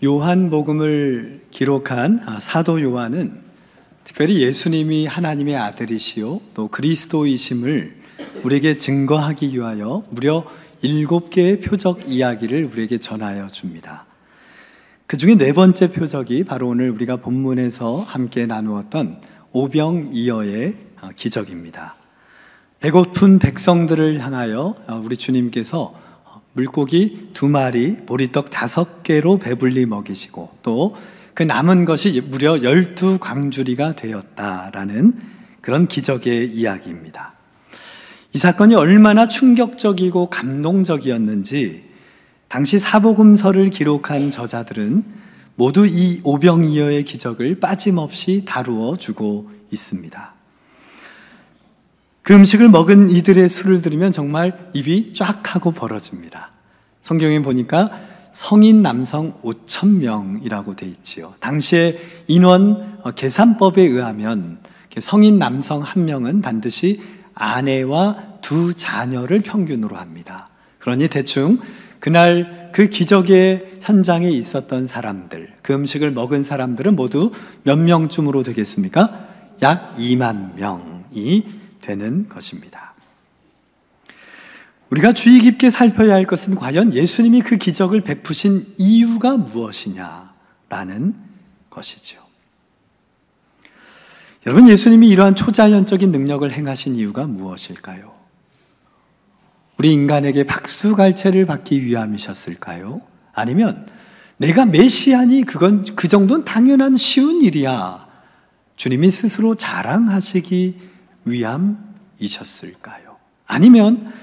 요한복음을 기록한 사도 요한은 특별히 예수님이 하나님의 아들이시요 또 그리스도이심을 우리에게 증거하기 위하여 무려 7개의 표적 이야기를 우리에게 전하여 줍니다. 그 중에 4번째 표적이 바로 오늘 우리가 본문에서 함께 나누었던 오병이어의 기적입니다. 배고픈 백성들을 향하여 우리 주님께서 물고기 2마리, 보리떡 5개로 배불리 먹이시고 또 그 남은 것이 무려 12광주리가 되었다라는 그런 기적의 이야기입니다. 이 사건이 얼마나 충격적이고 감동적이었는지 당시 사복음서를 기록한 저자들은 모두 이 오병이어의 기적을 빠짐없이 다루어 주고 있습니다. 그 음식을 먹은 이들의 수를 들으면 정말 입이 쫙 하고 벌어집니다. 성경에 보니까 성인 남성 5,000명이라고 돼 있지요. 당시의 인원 계산법에 의하면 성인 남성 1명은 반드시 아내와 2 자녀를 평균으로 합니다. 그러니 대충 그날 그 기적의 현장에 있었던 사람들, 그 음식을 먹은 사람들은 모두 몇 명쯤으로 되겠습니까? 약 2만 명이 되는 것입니다. 우리가 주의 깊게 살펴야 할 것은 과연 예수님이 그 기적을 베푸신 이유가 무엇이냐라는 것이죠. 여러분, 예수님이 이러한 초자연적인 능력을 행하신 이유가 무엇일까요? 우리 인간에게 박수갈채를 받기 위함이셨을까요? 아니면 내가 메시아니 그 정도는 당연한 쉬운 일이야, 주님이 스스로 자랑하시기 위함이셨을까요? 아니면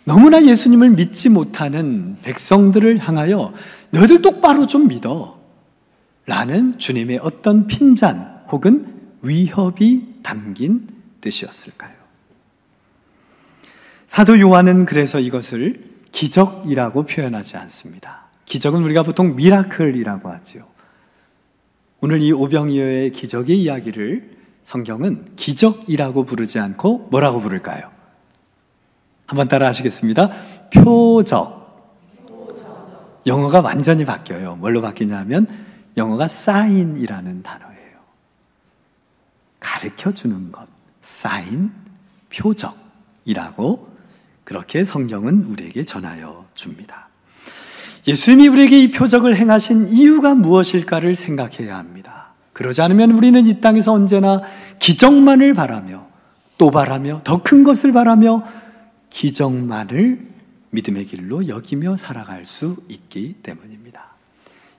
너무나 예수님을 믿지 못하는 백성들을 향하여 너희들 똑바로 좀 믿어 라는 주님의 어떤 핀잔 혹은 위협이 담긴 뜻이었을까요? 사도 요한은 그래서 이것을 기적이라고 표현하지 않습니다. 기적은 우리가 보통 미라클이라고 하죠. 오늘 이 오병이어의 기적의 이야기를 성경은 기적이라고 부르지 않고 뭐라고 부를까요? 한번 따라 하시겠습니다. 표적. 영어가 완전히 바뀌어요. 뭘로 바뀌냐면 영어가 사인이라는 단어예요. 가르쳐주는 것, 사인, 표적이라고 그렇게 성경은 우리에게 전하여 줍니다. 예수님이 우리에게 이 표적을 행하신 이유가 무엇일까를 생각해야 합니다. 그러지 않으면 우리는 이 땅에서 언제나 기적만을 바라며 또 바라며 더 큰 것을 바라며 기적만을 믿음의 길로 여기며 살아갈 수 있기 때문입니다.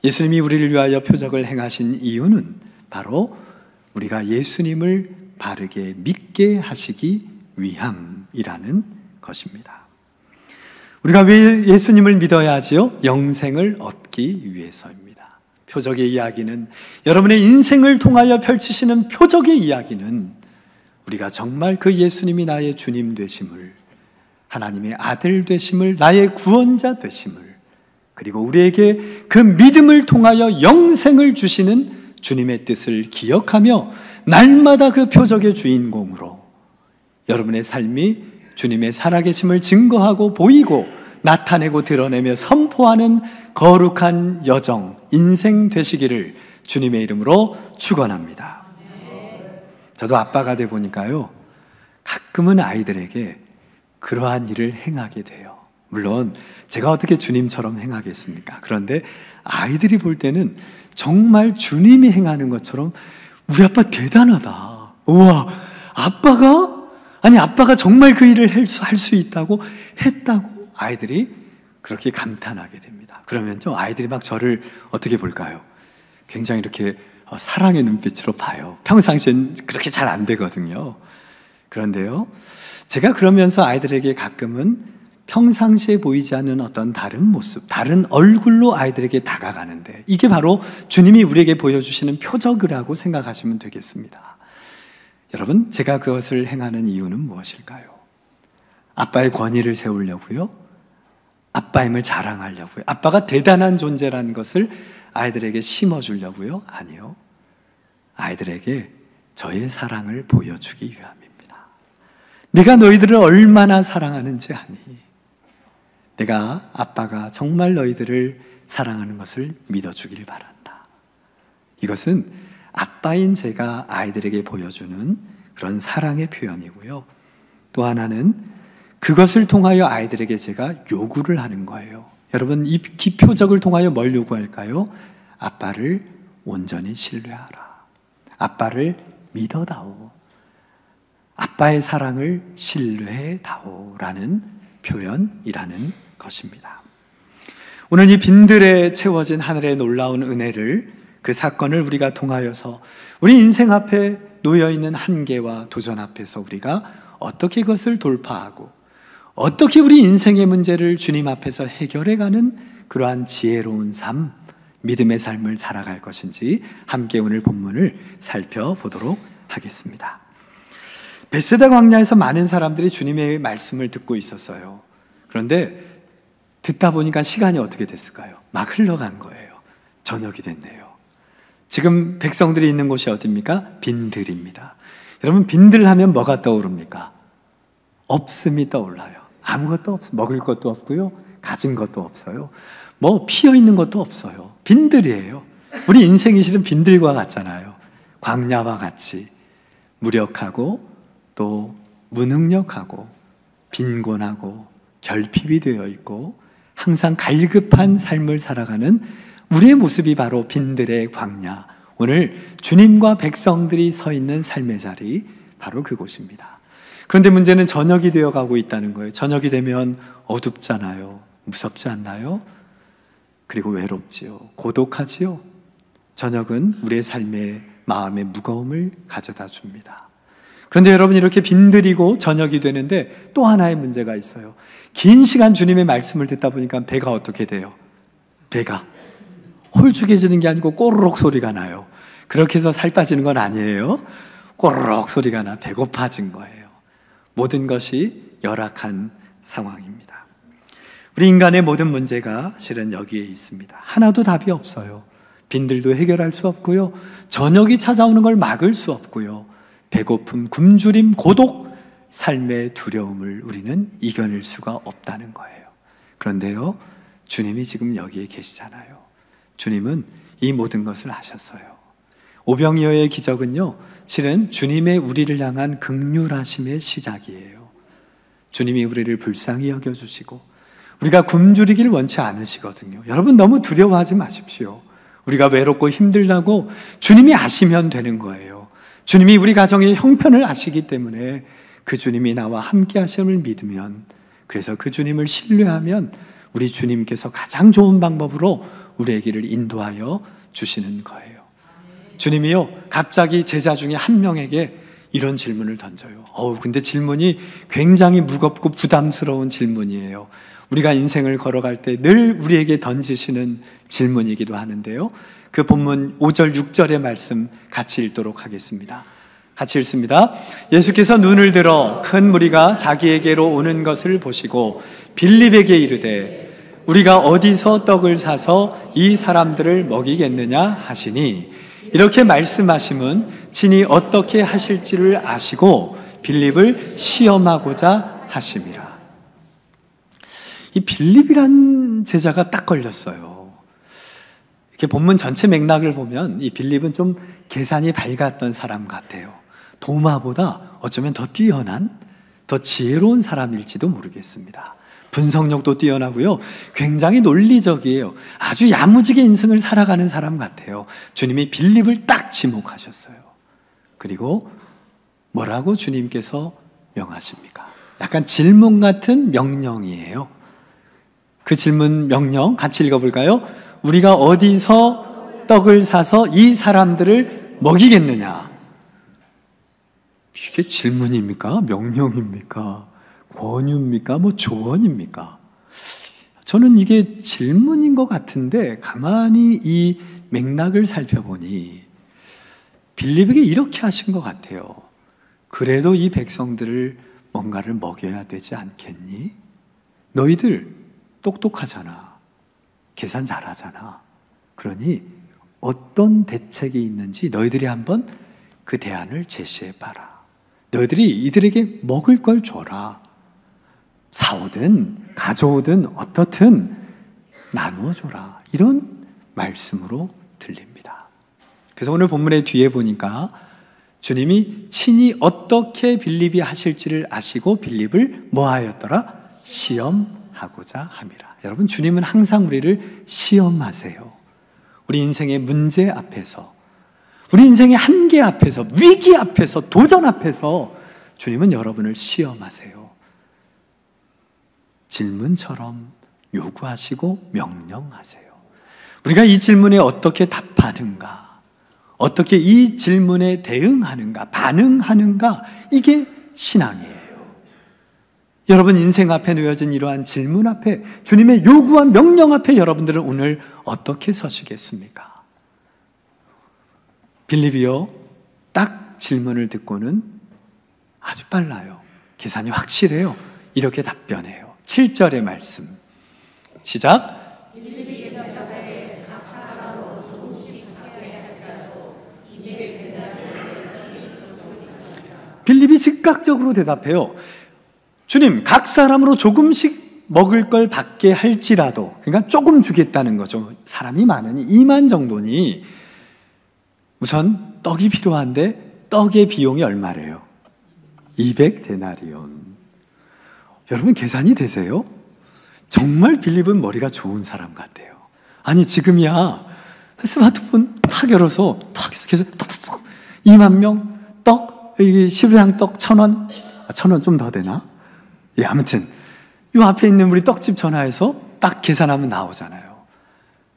예수님이 우리를 위하여 표적을 행하신 이유는 바로 우리가 예수님을 바르게 믿게 하시기 위함이라는 것입니다. 우리가 왜 예수님을 믿어야 하지요? 영생을 얻기 위해서입니다. 표적의 이야기는, 여러분의 인생을 통하여 펼치시는 표적의 이야기는 우리가 정말 그 예수님이 나의 주님 되심을, 하나님의 아들 되심을, 나의 구원자 되심을, 그리고 우리에게 그 믿음을 통하여 영생을 주시는 주님의 뜻을 기억하며 날마다 그 표적의 주인공으로 여러분의 삶이 주님의 살아계심을 증거하고 보이고 나타내고 드러내며 선포하는 거룩한 여정, 인생 되시기를 주님의 이름으로 축원합니다. 저도 아빠가 돼 보니까요, 가끔은 아이들에게 그러한 일을 행하게 돼요. 물론 제가 어떻게 주님처럼 행하겠습니까? 그런데 아이들이 볼 때는 정말 주님이 행하는 것처럼 우리 아빠 대단하다, 우와, 아빠가 정말 그 일을 할 수 있다고 했다고 아이들이 그렇게 감탄하게 됩니다. 그러면 좀 아이들이 막 저를 어떻게 볼까요? 굉장히 이렇게 사랑의 눈빛으로 봐요. 평상시엔 그렇게 잘 안 되거든요. 그런데요, 제가 그러면서 아이들에게 가끔은 평상시에 보이지 않는 어떤 다른 모습, 다른 얼굴로 아이들에게 다가가는데, 이게 바로 주님이 우리에게 보여주시는 표적이라고 생각하시면 되겠습니다. 여러분, 제가 그것을 행하는 이유는 무엇일까요? 아빠의 권위를 세우려고요? 아빠임을 자랑하려고요? 아빠가 대단한 존재라는 것을 아이들에게 심어주려고요? 아니요. 아이들에게 저의 사랑을 보여주기 위함입니다. 내가 너희들을 얼마나 사랑하는지 아니? 내가 아빠가 정말 너희들을 사랑하는 것을 믿어주길 바란다. 이것은 아빠인 제가 아이들에게 보여주는 그런 사랑의 표현이고요. 또 하나는 그것을 통하여 아이들에게 제가 요구를 하는 거예요. 여러분, 이 기표적을 통하여 뭘 요구할까요? 아빠를 온전히 신뢰하라. 아빠를 믿어다오. 아빠의 사랑을 신뢰해다오라는 표현이라는 것입니다. 오늘 이 빈들에 채워진 하늘의 놀라운 은혜를, 그 사건을 우리가 통하여서 우리 인생 앞에 놓여있는 한계와 도전 앞에서 우리가 어떻게 그것을 돌파하고 어떻게 우리 인생의 문제를 주님 앞에서 해결해가는 그러한 지혜로운 삶, 믿음의 삶을 살아갈 것인지 함께 오늘 본문을 살펴보도록 하겠습니다. 베세다 광야에서 많은 사람들이 주님의 말씀을 듣고 있었어요. 그런데 듣다 보니까 시간이 어떻게 됐을까요? 막 흘러간 거예요. 저녁이 됐네요. 지금 백성들이 있는 곳이 어디입니까? 빈들입니다. 여러분, 빈들 하면 뭐가 떠오릅니까? 없음이 떠올라요. 아무것도 없어요. 먹을 것도 없고요, 가진 것도 없어요. 뭐 피어 있는 것도 없어요. 빈들이에요. 우리 인생이 실은 빈들과 같잖아요. 광야와 같이 무력하고 또 무능력하고 빈곤하고 결핍이 되어 있고 항상 갈급한 삶을 살아가는 우리의 모습이 바로 빈들의 광야, 오늘 주님과 백성들이 서 있는 삶의 자리, 바로 그곳입니다. 그런데 문제는 저녁이 되어가고 있다는 거예요. 저녁이 되면 어둡잖아요. 무섭지 않나요? 그리고 외롭지요. 고독하지요. 저녁은 우리의 삶의 마음의 무거움을 가져다 줍니다. 그런데 여러분, 이렇게 빈들이고 저녁이 되는데 또 하나의 문제가 있어요. 긴 시간 주님의 말씀을 듣다 보니까 배가 어떻게 돼요? 배가 홀쭉해지는 게 아니고 꼬르륵 소리가 나요. 그렇게 해서 살 빠지는 건 아니에요. 꼬르륵 소리가 나 배고파진 거예요. 모든 것이 열악한 상황입니다. 우리 인간의 모든 문제가 실은 여기에 있습니다. 하나도 답이 없어요. 빈들도 해결할 수 없고요, 저녁이 찾아오는 걸 막을 수 없고요, 배고픔, 굶주림, 고독, 삶의 두려움을 우리는 이겨낼 수가 없다는 거예요. 그런데요, 주님이 지금 여기에 계시잖아요. 주님은 이 모든 것을 아셨어요. 오병이어의 기적은요, 실은 주님의 우리를 향한 긍휼하심의 시작이에요. 주님이 우리를 불쌍히 여겨주시고 우리가 굶주리길 원치 않으시거든요. 여러분, 너무 두려워하지 마십시오. 우리가 외롭고 힘들다고 주님이 아시면 되는 거예요. 주님이 우리 가정의 형편을 아시기 때문에 그 주님이 나와 함께 하심을 믿으면, 그래서 그 주님을 신뢰하면 우리 주님께서 가장 좋은 방법으로 우리의 길을 인도하여 주시는 거예요. 주님이요, 갑자기 제자 중에 한 명에게 이런 질문을 던져요. 근데 질문이 굉장히 무겁고 부담스러운 질문이에요. 우리가 인생을 걸어갈 때 늘 우리에게 던지시는 질문이기도 하는데요, 그 본문 5절 6절의 말씀 같이 읽도록 하겠습니다. 같이 읽습니다. 예수께서 눈을 들어 큰 무리가 자기에게로 오는 것을 보시고 빌립에게 이르되 우리가 어디서 떡을 사서 이 사람들을 먹이겠느냐 하시니, 이렇게 말씀하심은 친히 어떻게 하실지를 아시고 빌립을 시험하고자 하심이라. 이 빌립이란 제자가 딱 걸렸어요. 이렇게 본문 전체 맥락을 보면 이 빌립은 좀 계산이 밝았던 사람 같아요. 도마보다 어쩌면 더 뛰어난, 더 지혜로운 사람일지도 모르겠습니다. 분석력도 뛰어나고요, 굉장히 논리적이에요. 아주 야무지게 인생을 살아가는 사람 같아요. 주님이 빌립을 딱 지목하셨어요. 그리고 뭐라고 주님께서 명하십니까? 약간 질문 같은 명령이에요. 그 질문 명령 같이 읽어볼까요? 우리가 어디서 떡을 사서 이 사람들을 먹이겠느냐? 이게 질문입니까? 명령입니까? 권유입니까? 조언입니까? 저는 이게 질문인 것 같은데, 가만히 이 맥락을 살펴보니 빌립에게 이렇게 하신 것 같아요. 그래도 이 백성들을 뭔가를 먹여야 되지 않겠니? 너희들 똑똑하잖아. 계산 잘하잖아. 그러니 어떤 대책이 있는지 너희들이 한번 그 대안을 제시해봐라. 너희들이 이들에게 먹을 걸 줘라. 사오든 가져오든 어떻든 나누어 줘라. 이런 말씀으로 들립니다. 그래서 오늘 본문의 뒤에 보니까 주님이 친히 어떻게 빌립이 하실지를 아시고 빌립을 뭐하였더라? 시험하고자 함이라. 여러분, 주님은 항상 우리를 시험하세요. 우리 인생의 문제 앞에서, 우리 인생의 한계 앞에서, 위기 앞에서, 도전 앞에서 주님은 여러분을 시험하세요. 질문처럼 요구하시고 명령하세요. 우리가 이 질문에 어떻게 답하는가, 어떻게 이 질문에 대응하는가, 반응하는가, 이게 신앙이에요. 여러분 인생 앞에 놓여진 이러한 질문 앞에, 주님의 요구한 명령 앞에 여러분들은 오늘 어떻게 서시겠습니까? 빌립이요, 딱 질문을 듣고는 아주 빨라요. 계산이 확실해요. 이렇게 답변해요. 7절의 말씀 시작. 빌립이 즉각적으로 대답해요. 주님, 각 사람으로 조금씩 먹을 걸 받게 할지라도, 그러니까 조금 주겠다는 거죠. 사람이 많으니 2만 정도니 우선 떡이 필요한데 떡의 비용이 얼마래요? 200데나리온. 여러분 계산이 되세요? 정말 빌립은 머리가 좋은 사람 같아요. 아니 지금이야 스마트폰 탁 열어서 탁 해서 계속 2만 명 떡, 시부양 떡 1,000원, 1,000원 좀 더 되나? 예, 아무튼 이 앞에 있는 우리 떡집 전화해서 딱 계산하면 나오잖아요.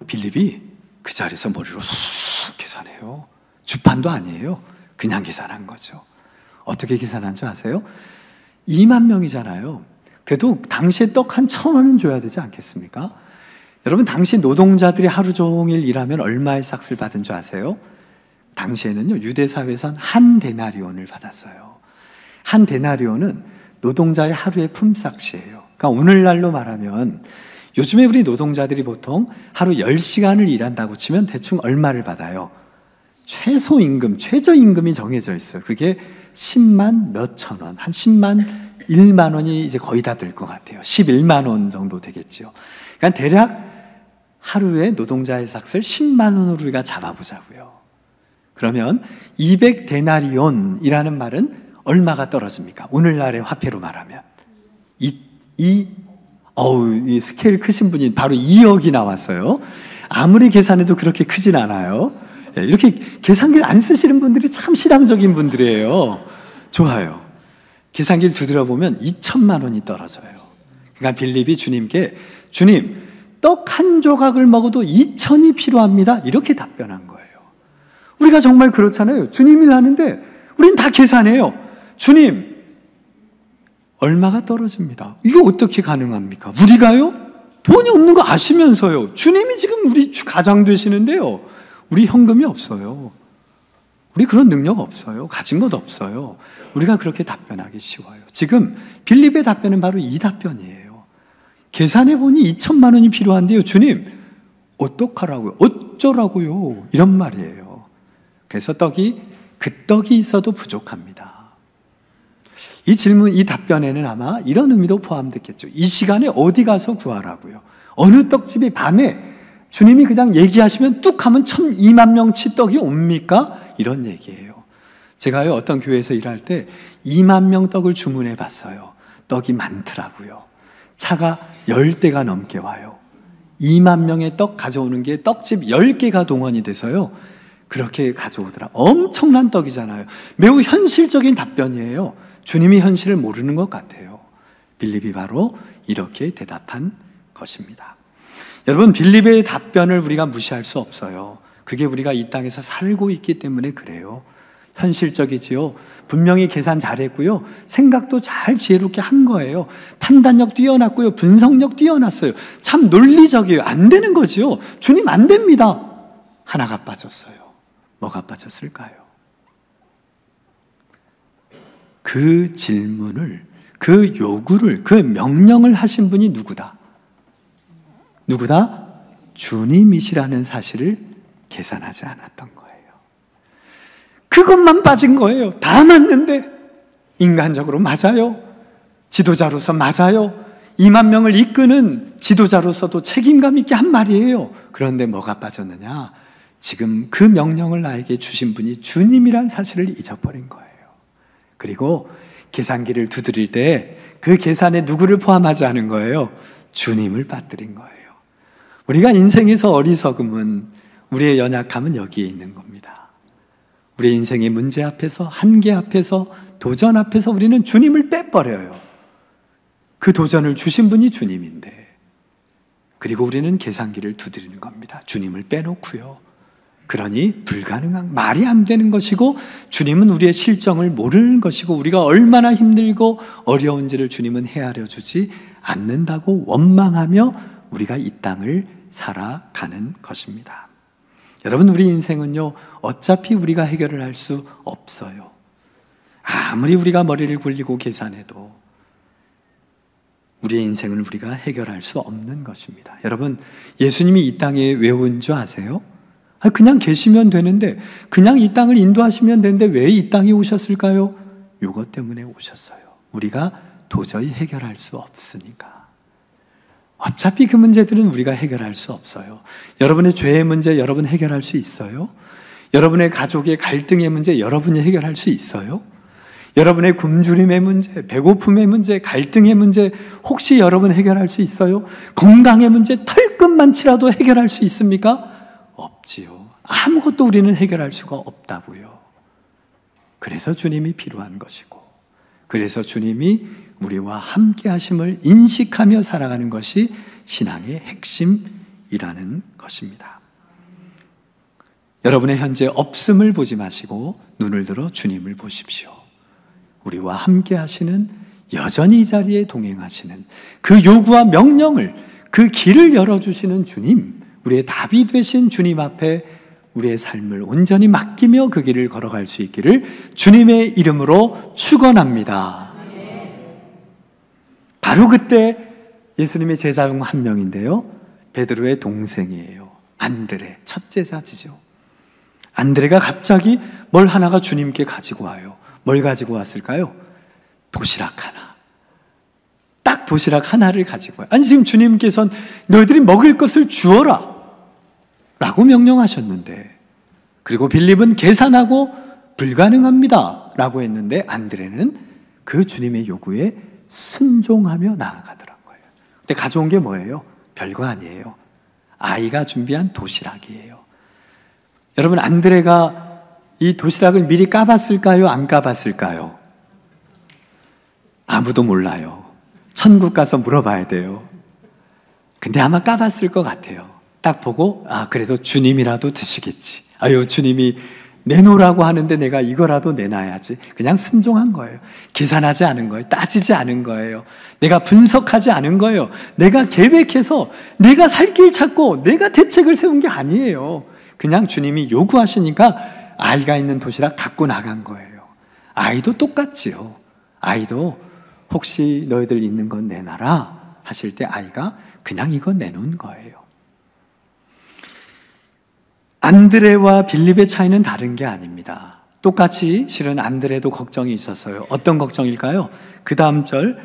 빌립이 그 자리에서 머리로 쑥 계산해요. 주판도 아니에요. 그냥 계산한 거죠. 어떻게 계산한 줄 아세요? 2만 명이잖아요. 그래도 당시에 떡 한 1,000원은 줘야 되지 않겠습니까? 여러분 당시 노동자들이 하루 종일 일하면 얼마의 싹을 받은 줄 아세요? 당시에는요, 유대 사회에선 한 데나리온을 받았어요. 한 데나리온은 노동자의 하루의 품삯이에요. 그러니까 오늘날로 말하면 요즘에 우리 노동자들이 보통 하루 10시간을 일한다고 치면 대충 얼마를 받아요? 최소임금, 최저임금이 정해져 있어요. 그게 10만 몇천 원, 한 10만 1만 원이 이제 거의 다 될 것 같아요. 11만 원 정도 되겠죠. 그러니까 대략 하루에 노동자의 삭을 10만 원으로 우리가 잡아보자고요. 그러면 200데나리온이라는 말은 얼마가 떨어집니까? 오늘날의 화폐로 말하면 이 스케일 크신 분이 바로 2억이 나왔어요. 아무리 계산해도 그렇게 크진 않아요. 이렇게 계산기를 안 쓰시는 분들이 참 실용적인 분들이에요. 좋아요. 계산기를 두드려 보면 2천만 원이 떨어져요. 그러니까 빌립이 주님께, 주님, 떡 한 조각을 먹어도 2천이 필요합니다. 이렇게 답변한 거예요. 우리가 정말 그렇잖아요. 주님이 하는데 우린 다 계산해요. 주님, 얼마가 떨어집니다. 이게 어떻게 가능합니까? 우리가요? 돈이 없는 거 아시면서요. 주님이 지금 우리 가장 되시는데요. 우리 현금이 없어요. 우리 그런 능력 없어요. 가진 것 없어요. 우리가 그렇게 답변하기 쉬워요. 지금 빌립의 답변은 바로 이 답변이에요. 계산해보니 2천만 원이 필요한데요. 주님, 어떡하라고요? 어쩌라고요? 이런 말이에요. 그래서 그 떡이 있어도 부족합니다. 이 질문, 이 답변에는 아마 이런 의미도 포함됐겠죠. 이 시간에 어디 가서 구하라고요? 어느 떡집이 밤에 주님이 그냥 얘기하시면 뚝 하면 2만 명치 떡이 옵니까? 이런 얘기예요. 제가요, 어떤 교회에서 일할 때 2만 명 떡을 주문해 봤어요. 떡이 많더라고요. 차가 10대가 넘게 와요. 2만 명의 떡 가져오는 게 떡집 10개가 동원이 돼서요, 그렇게 가져오더라. 엄청난 떡이잖아요. 매우 현실적인 답변이에요. 주님이 현실을 모르는 것 같아요. 빌립이 바로 이렇게 대답한 것입니다. 여러분, 빌립의 답변을 우리가 무시할 수 없어요. 그게 우리가 이 땅에서 살고 있기 때문에 그래요. 현실적이지요. 분명히 계산 잘했고요. 생각도 잘 지혜롭게 한 거예요. 판단력 뛰어났고요. 분석력 뛰어났어요. 참 논리적이에요. 안 되는 거지요. 주님 안 됩니다. 하나가 빠졌어요. 뭐가 빠졌을까요? 그 질문을, 그 요구를, 그 명령을 하신 분이 누구다? 누구다? 주님이시라는 사실을 계산하지 않았던 거예요. 그것만 빠진 거예요. 다 맞는데 인간적으로 맞아요. 지도자로서 맞아요. 2만 명을 이끄는 지도자로서도 책임감 있게 한 말이에요. 그런데 뭐가 빠졌느냐? 지금 그 명령을 나에게 주신 분이 주님이란 사실을 잊어버린 거예요. 그리고 계산기를 두드릴 때 그 계산에 누구를 포함하지 않은 거예요? 주님을 빠뜨린 거예요. 우리가 인생에서 어리석음은, 우리의 연약함은 여기에 있는 겁니다. 우리의 인생의 문제 앞에서, 한계 앞에서, 도전 앞에서 우리는 주님을 빼버려요. 그 도전을 주신 분이 주님인데, 그리고 우리는 계산기를 두드리는 겁니다. 주님을 빼놓고요. 그러니 불가능한, 말이 안 되는 것이고, 주님은 우리의 실정을 모르는 것이고, 우리가 얼마나 힘들고 어려운지를 주님은 헤아려 주지 않는다고 원망하며 우리가 이 땅을 살아가는 것입니다. 여러분, 우리 인생은요, 어차피 우리가 해결을 할 수 없어요. 아무리 우리가 머리를 굴리고 계산해도 우리의 인생을 우리가 해결할 수 없는 것입니다. 여러분, 예수님이 이 땅에 왜 온 줄 아세요? 그냥 계시면 되는데, 그냥 이 땅을 인도하시면 되는데 왜 이 땅에 오셨을까요? 이것 때문에 오셨어요. 우리가 도저히 해결할 수 없으니까. 어차피 그 문제들은 우리가 해결할 수 없어요. 여러분의 죄의 문제 여러분 해결할 수 있어요? 여러분의 가족의 갈등의 문제 여러분이 해결할 수 있어요? 여러분의 굶주림의 문제, 배고픔의 문제, 갈등의 문제 혹시 여러분 해결할 수 있어요? 건강의 문제 털끝만치라도 해결할 수 있습니까? 없지요. 아무것도 우리는 해결할 수가 없다고요. 그래서 주님이 필요한 것이고, 그래서 주님이 우리와 함께 하심을 인식하며 살아가는 것이 신앙의 핵심이라는 것입니다. 여러분의 현재 없음을 보지 마시고 눈을 들어 주님을 보십시오. 우리와 함께 하시는, 여전히 이 자리에 동행하시는, 그 요구와 명령을, 그 길을 열어주시는 주님, 우리의 답이 되신 주님 앞에 우리의 삶을 온전히 맡기며 그 길을 걸어갈 수 있기를 주님의 이름으로 축원합니다. 바로 그때 예수님의 제자 중 한 명인데요, 베드로의 동생이에요. 안드레, 첫 제자지죠. 안드레가 갑자기 뭘 하나가 주님께 가지고 와요. 뭘 가지고 왔을까요? 도시락 하나. 딱 도시락 하나를 가지고 와요. 아니, 지금 주님께서는 너희들이 먹을 것을 주어라 라고 명령하셨는데, 그리고 빌립은 계산하고 불가능합니다 라고 했는데, 안드레는 그 주님의 요구에 순종하며 나아가더라고요. 근데 가져온 게 뭐예요? 별거 아니에요. 아이가 준비한 도시락이에요. 여러분, 안드레가 이 도시락을 미리 까봤을까요? 안 까봤을까요? 아무도 몰라요. 천국 가서 물어봐야 돼요. 근데 아마 까봤을 것 같아요. 딱 보고, 그래도 주님이라도 드시겠지. 아유, 주님이 내놓으라고 하는데 내가 이거라도 내놔야지. 그냥 순종한 거예요. 계산하지 않은 거예요. 따지지 않은 거예요. 내가 분석하지 않은 거예요. 내가 계획해서 내가 살 길 찾고 내가 대책을 세운 게 아니에요. 그냥 주님이 요구하시니까 아이가 있는 도시락 갖고 나간 거예요. 아이도 똑같지요. 아이도 혹시 너희들 있는 건 내놔라 하실 때 아이가 그냥 이거 내놓은 거예요. 안드레와 빌립의 차이는 다른 게 아닙니다. 똑같이 실은 안드레도 걱정이 있었어요. 어떤 걱정일까요? 그 다음 절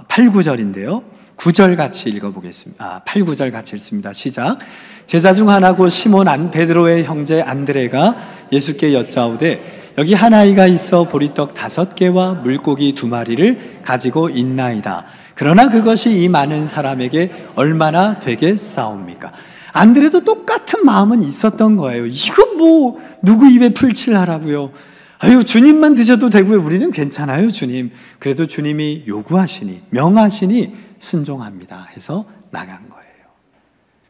8, 9절인데요. 9절 같이 읽어보겠습니다. 8, 9절 같이 읽습니다. 시작. 제자 중 하나고 시몬 베드로의 형제 안드레가 예수께 여짜오되 여기 한 아이가 있어 보리떡 5개와 물고기 2마리를 가지고 있나이다. 그러나 그것이 이 많은 사람에게 얼마나 되겠사옵니까? 안드레도 똑같은 마음은 있었던 거예요. 이거 뭐 누구 입에 풀칠하라고요. 아유, 주님만 드셔도 되고요. 우리는 괜찮아요, 주님. 그래도 주님이 요구하시니, 명하시니 순종합니다 해서 나간 거예요.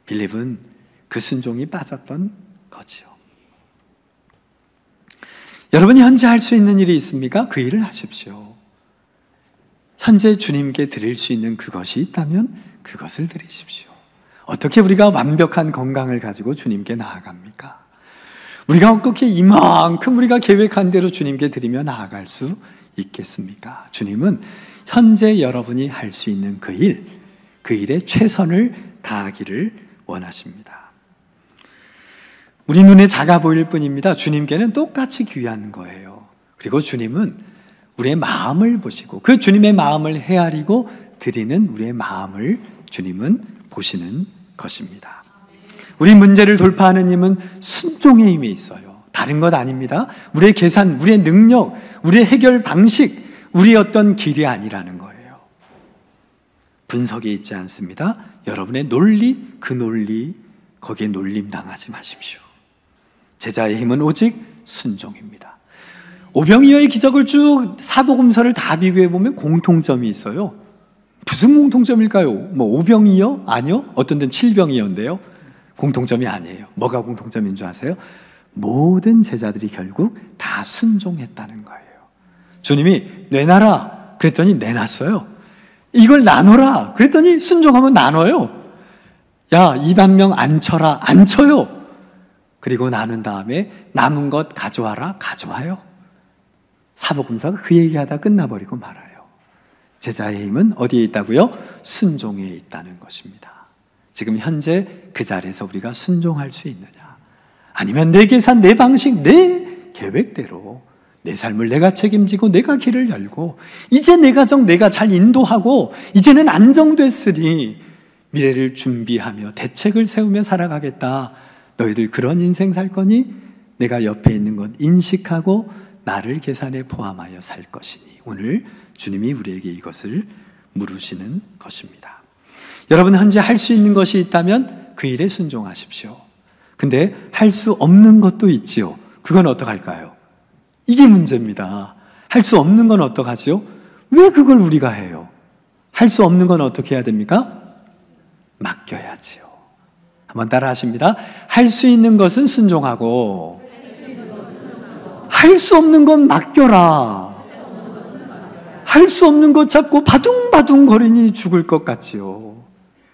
빌립은 그 순종이 빠졌던 거죠. 여러분이 현재 할 수 있는 일이 있습니까? 그 일을 하십시오. 현재 주님께 드릴 수 있는 그것이 있다면 그것을 드리십시오. 어떻게 우리가 완벽한 건강을 가지고 주님께 나아갑니까? 우리가 어떻게 이만큼 우리가 계획한 대로 주님께 드리며 나아갈 수 있겠습니까? 주님은 현재 여러분이 할 수 있는 그 일에 최선을 다하기를 원하십니다. 우리 눈에 작아 보일 뿐입니다. 주님께는 똑같이 귀한 거예요. 그리고 주님은 우리의 마음을 보시고 그 주님의 마음을 헤아리고 드리는 우리의 마음을 주님은 보시는 것입니다. 우리 문제를 돌파하는 힘은 순종의 힘이 있어요. 다른 것 아닙니다. 우리의 계산, 우리의 능력, 우리의 해결 방식, 우리의 어떤 길이 아니라는 거예요. 분석이 있지 않습니다. 여러분의 논리, 그 논리, 거기에 놀림 당하지 마십시오. 제자의 힘은 오직 순종입니다. 오병이어의 기적을 쭉 사복음서를 다 비교해 보면 공통점이 있어요. 무슨 공통점일까요? 뭐 오병이어? 아니요. 어떤 데는 칠병이어인데요. 공통점이 아니에요. 뭐가 공통점인 줄 아세요? 모든 제자들이 결국 다 순종했다는 거예요. 주님이 내놔라 그랬더니 내놨어요. 이걸 나눠라 그랬더니 순종하면 나눠요. 야, 2,000명 안 쳐라, 안 쳐요. 그리고 나눈 다음에 남은 것 가져와라, 가져와요. 사복음서가 그 얘기하다 끝나버리고 말아요. 제자의 힘은 어디에 있다고요? 순종에 있다는 것입니다. 지금 현재 그 자리에서 우리가 순종할 수 있느냐? 아니면 내 계산, 내 방식, 내 계획대로 내 삶을 내가 책임지고 내가 길을 열고 이제 내 가정 내가 잘 인도하고 이제는 안정됐으니 미래를 준비하며 대책을 세우며 살아가겠다. 너희들 그런 인생 살 거니? 내가 옆에 있는 것 인식하고 나를 계산에 포함하여 살 것이니. 오늘 주님이 우리에게 이것을 물으시는 것입니다. 여러분 현재 할 수 있는 것이 있다면 그 일에 순종하십시오. 근데 할 수 없는 것도 있지요. 그건 어떡할까요? 이게 문제입니다. 할 수 없는 건 어떡하지요? 왜 그걸 우리가 해요? 할 수 없는 건 어떻게 해야 됩니까? 맡겨야지요. 한번 따라 하십니다. 할 수 있는 것은 순종하고 할 수 없는 건 맡겨라. 할 수 없는 것 잡고 바둥바둥 거리니 죽을 것 같지요.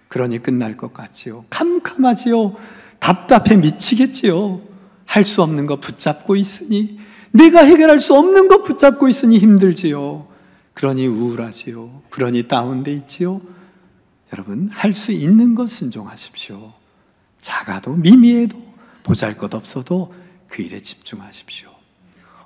그러니 끝날 것 같지요. 캄캄하지요. 답답해 미치겠지요. 할 수 없는 거 붙잡고 있으니, 내가 해결할 수 없는 거 붙잡고 있으니 힘들지요. 그러니 우울하지요. 그러니 다운돼 있지요. 여러분, 할 수 있는 것 순종하십시오. 작아도 미미해도 보잘것없어도 그 일에 집중하십시오.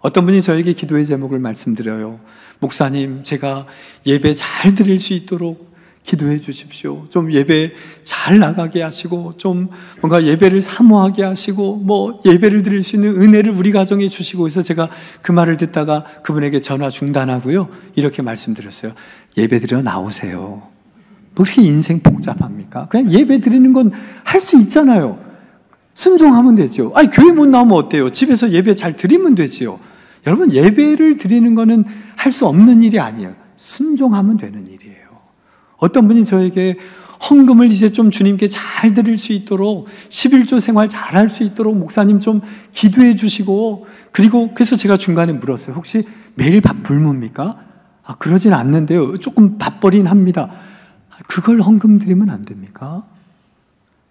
어떤 분이 저에게 기도의 제목을 말씀드려요. 목사님, 제가 예배 잘 드릴 수 있도록 기도해 주십시오. 좀 예배 잘 나가게 하시고, 좀 뭔가 예배를 사모하게 하시고, 뭐 예배를 드릴 수 있는 은혜를 우리 가정에 주시고 해서 제가 그 말을 듣다가 그분에게 전화 중단하고요. 이렇게 말씀드렸어요. 예배 드려 나오세요. 뭐 그렇게 인생 복잡합니까? 그냥 예배 드리는 건 할 수 있잖아요. 순종하면 되죠. 아니, 교회 못 나오면 어때요? 집에서 예배 잘 드리면 되지요. 여러분, 예배를 드리는 거는 할 수 없는 일이 아니에요. 순종하면 되는 일이에요. 어떤 분이 저에게 헌금을 이제 좀 주님께 잘 드릴 수 있도록 11조 생활 잘 할 수 있도록 목사님 좀 기도해 주시고, 그리고 그래서 제가 중간에 물었어요. 혹시 매일 밥 굶습니까? 아, 그러진 않는데요. 조금 밥벌이는 합니다. 그걸 헌금 드리면 안 됩니까?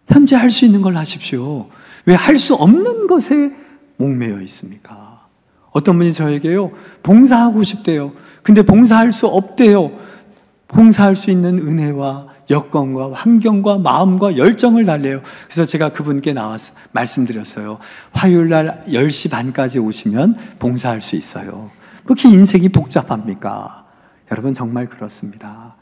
현재 할 수 있는 걸 하십시오. 왜 할 수 없는 것에 목매여 있습니까? 어떤 분이 저에게요, 봉사하고 싶대요. 근데 봉사할 수 없대요. 봉사할 수 있는 은혜와 여건과 환경과 마음과 열정을 달래요. 그래서 제가 그분께 나와서 말씀드렸어요. 화요일 날 10시 반까지 오시면 봉사할 수 있어요. 뭐 그렇게 인생이 복잡합니까? 여러분, 정말 그렇습니다.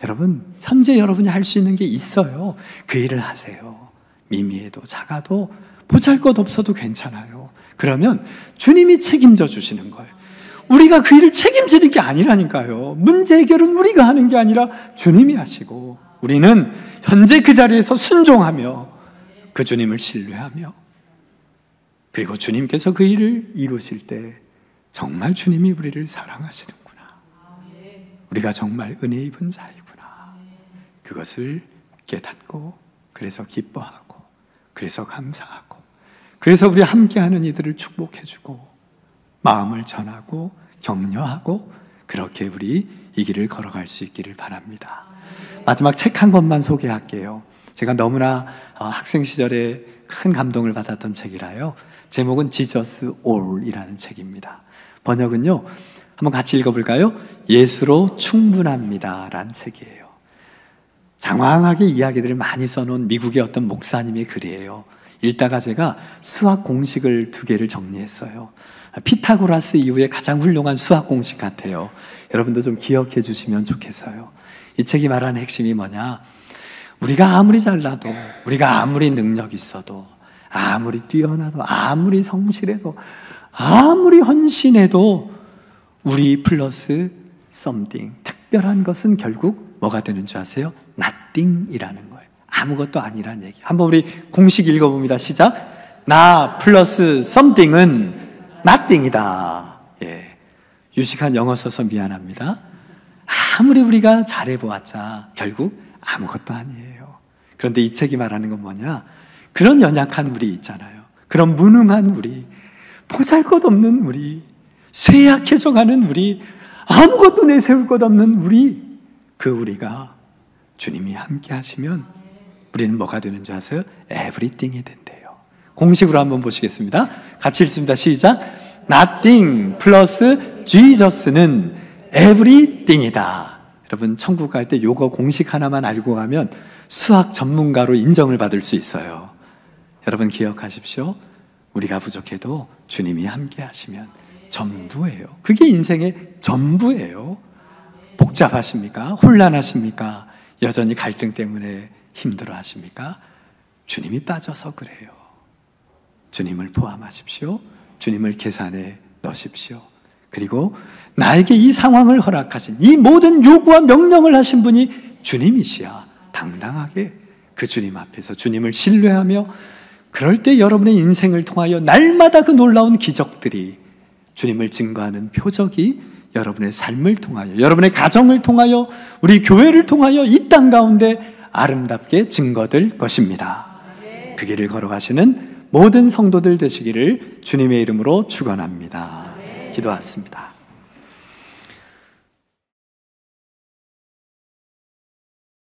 여러분, 현재 여러분이 할 수 있는 게 있어요. 그 일을 하세요. 미미해도 작아도 보잘것없어도 괜찮아요. 그러면 주님이 책임져 주시는 거예요. 우리가 그 일을 책임지는 게 아니라니까요. 문제 해결은 우리가 하는 게 아니라 주님이 하시고, 우리는 현재 그 자리에서 순종하며 그 주님을 신뢰하며, 그리고 주님께서 그 일을 이루실 때 정말 주님이 우리를 사랑하시는구나, 우리가 정말 은혜 입은 자이구나, 그것을 깨닫고, 그래서 기뻐하고, 그래서 감사하고, 그래서 우리 함께하는 이들을 축복해주고 마음을 전하고 격려하고, 그렇게 우리 이 길을 걸어갈 수 있기를 바랍니다. 마지막 책 한 권만 소개할게요. 제가 너무나 학생 시절에 큰 감동을 받았던 책이라요. 제목은 Jesus All이라는 책입니다. 번역은요, 한번 같이 읽어볼까요? 예수로 충분합니다 라는 책이에요. 장황하게 이야기들을 많이 써놓은 미국의 어떤 목사님의 글이에요. 읽다가 제가 수학 공식을 2개를 정리했어요. 피타고라스 이후에 가장 훌륭한 수학 공식 같아요. 여러분도 좀 기억해 주시면 좋겠어요. 이 책이 말하는 핵심이 뭐냐? 우리가 아무리 잘나도, 우리가 아무리 능력 있어도, 아무리 뛰어나도, 아무리 성실해도, 아무리 헌신해도 우리 플러스 something, 특별한 것은 결국 뭐가 되는 줄 아세요? nothing이라는 거예요. 아무것도 아니란 얘기. 한번 우리 공식 읽어봅니다. 시작. 나 플러스 something은 nothing이다. 예. 유식한 영어 써서 미안합니다. 아무리 우리가 잘해보았자 결국 아무것도 아니에요. 그런데 이 책이 말하는 건 뭐냐? 그런 연약한 우리 있잖아요. 그런 무능한 우리, 보잘것없는 우리, 쇠약해져가는 우리, 아무것도 내세울 것 없는 우리, 그 우리가 주님이 함께 하시면 우리는 뭐가 되는 줄 아세요? Everything이 된대요. 공식으로 한번 보시겠습니다. 같이 읽습니다. 시작. Nothing 플러스 Jesus는 Everything이다. 여러분 천국 갈 때 요거 공식 하나만 알고 가면 수학 전문가로 인정을 받을 수 있어요. 여러분 기억하십시오. 우리가 부족해도 주님이 함께 하시면 전부예요. 그게 인생의 전부예요. 복잡하십니까? 혼란하십니까? 여전히 갈등 때문에 힘들어 하십니까? 주님이 빠져서 그래요. 주님을 포함하십시오. 주님을 계산에 넣으십시오. 그리고 나에게 이 상황을 허락하신, 이 모든 요구와 명령을 하신 분이 주님이시야. 당당하게 그 주님 앞에서 주님을 신뢰하며, 그럴 때 여러분의 인생을 통하여 날마다 그 놀라운 기적들이, 주님을 증거하는 표적이 여러분의 삶을 통하여, 여러분의 가정을 통하여, 우리 교회를 통하여 이 땅 가운데 아름답게 증거될 것입니다. 그 길을 걸어가시는 모든 성도들 되시기를 주님의 이름으로 축원합니다. 기도하겠습니다.